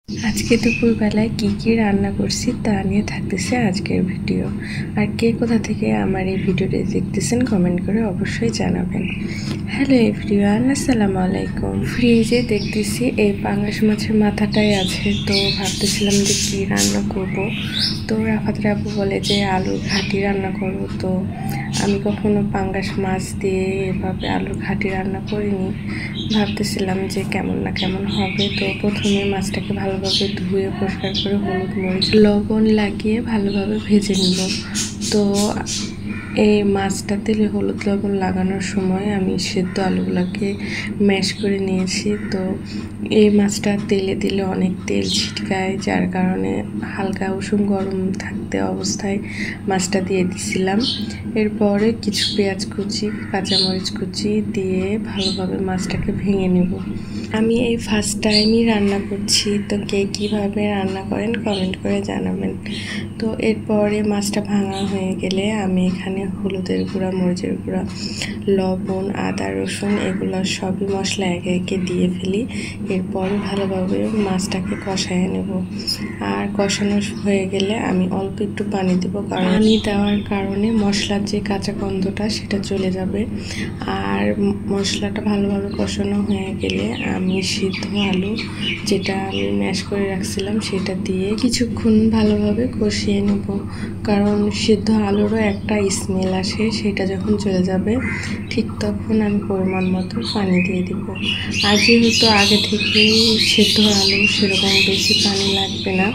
আজকে দুপুরবেলায় কি রান্না করছি তা নিয়ে থাকতেছে আজকের ভিডিও। আর কে কোথা থেকে আমার এই ভিডিওটি দেখতেছেন কমেন্ট করে অবশ্যই জানাবেন। হ্যালো এভরিওয়ান, আসসালামু আলাইকুম। ফ্রিজে দেখতেছি এই পাঙ্গাস মাছের মাথাটাই আছে, তো ভাবতেছিলাম যে কী রান্না করব। তো রাফাত রাবু বলে যে আলুর ঘাটি রান্না করব। তো আমি কখনো পাঙ্গাস মাছ দিয়ে এভাবে আলুর ঘাটি রান্না করিনি, ভাবতেছিলাম যে কেমন না কেমন হবে। তো প্রথমে মাছটাকে ভালোভাবে ধুয়ে পরিষ্কার করে হলুদ মরিচ লবণ লাগিয়ে ভালোভাবে ভেজে নিব। তো এই মাছটা তেলে হলুদ লবণ লাগানোর সময় আমি সেদ্ধ আলুগুলোকে ম্যাশ করে নিয়েছি। তো এই মাছটা তেলে দিলে অনেক তেল ছিটকায়, যার কারণে হালকা উষুম গরম থাকতে অবস্থায় মাছটা দিয়ে দিছিলাম। এরপরে কিছু পেঁয়াজ কুচি কাঁচামরিচ কুচি দিয়ে ভালোভাবে মাছটাকে ভেঙে নেব। আমি এই ফার্স্ট টাইমই রান্না করছি, তো কে কীভাবে রান্না করেন কমেন্ট করে জানাবেন। তো এরপরে মাছটা ভাঙা হয়ে গেলে আমি এখানে হলুদের গুঁড়া, মরিচের গুঁড়া, লবণ, আদা, রসুন এগুলো সবই মশলা একে একে দিয়ে ফেলি। এরপরে ভালোভাবে মাছটাকে কষায় নেব। আর কষানো হয়ে গেলে আমি অল্প একটু পানি দেব, কারণ পানি দেওয়ার কারণে মশলার যে কাঁচা গন্ধটা সেটা চলে যাবে। আর মশলাটা ভালোভাবে কষানো হয়ে গেলে আমি সিদ্ধ আলু যেটা আমি ম্যাশ করে রাখছিলাম সেটা দিয়ে কিছুক্ষণ ভালোভাবে কষিয়ে নেব, কারণ সিদ্ধ আলুরও একটা স্মেল আসে, সেটা যখন চলে যাবে ঠিক তখন আমি পরিমাণ মতো পানি দিয়ে দিব। আর যেহেতু আগে থেকেই সিদ্ধ আলু সেরকম বেশি পানি লাগবে না,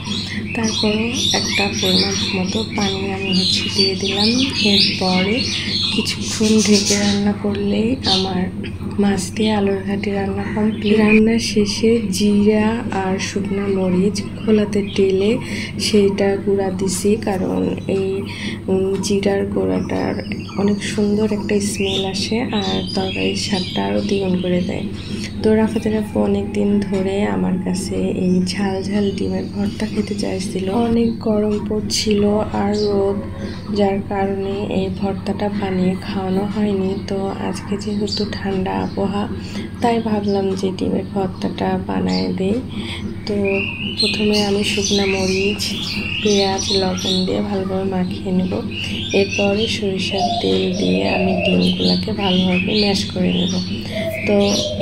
তারপরেও একটা পরিমাণ মতো পানি আমি দিয়ে দিলাম। এরপরে কিছুক্ষণ ঢেকে রান্না করলেই আমার মাছ দিয়ে আলুর ঘাটি রান্না কমপ্লিট। রান্নার শেষে জিরা আর শুকনা মরিচ খোলাতে টেলে সেইটা গুঁড়া দিছি, কারণ এই জিরার গুঁড়াটার অনেক সুন্দর একটা স্মেল আসে আর তরকারির স্বাদটা আরও দ্বিগুণ করে দেয়। তো রাফাতের আপু অনেক দিন ধরে আমার কাছে এই ঝাল ঝাল ডিমের ভর্তা খেতে চাইছিল। অনেক গরম পড়ছিল আর রোদ, যার কারণে এই ভর্তাটা বানিয়ে খাওয়ানো হয়নি। তো আজকে যেহেতু ঠান্ডা আবহাওয়া, তাই ভাবলাম যে ডিমের ভর্তাটা বানায় দেই। তো প্রথমে আমি শুকনা মরিচ, পেঁয়াজ, লবণ দিয়ে ভালোভাবে মাখিয়ে নেব। এরপরে সরিষার তেল দিয়ে আমি ডিমগুলোকে ভালোভাবে ম্যাশ করে নেব। তো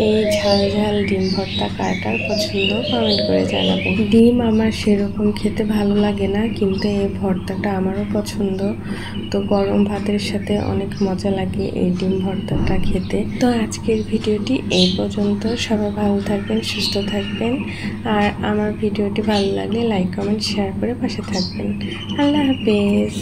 এই ঝাল ঝাল ডিম ভর্তা কার কার পছন্দ কমেন্ট করে জানাবেন। ডিম আমার সেরকম খেতে ভালো লাগে না, কিন্তু এই ভর্তাটা আমারও পছন্দ। তো গরম ভাতের সাথে অনেক মজা লাগে এই ডিম ভর্তাটা খেতে। তো আজকের ভিডিওটি এই পর্যন্ত। সবাই ভালো থাকবেন, সুস্থ থাকবেন। আর আমার ভিডিওটি ভালো লাগলে লাইক, কমেন্ট, শেয়ার করে পাশে থাকবেন। আল্লাহ হাফেজ।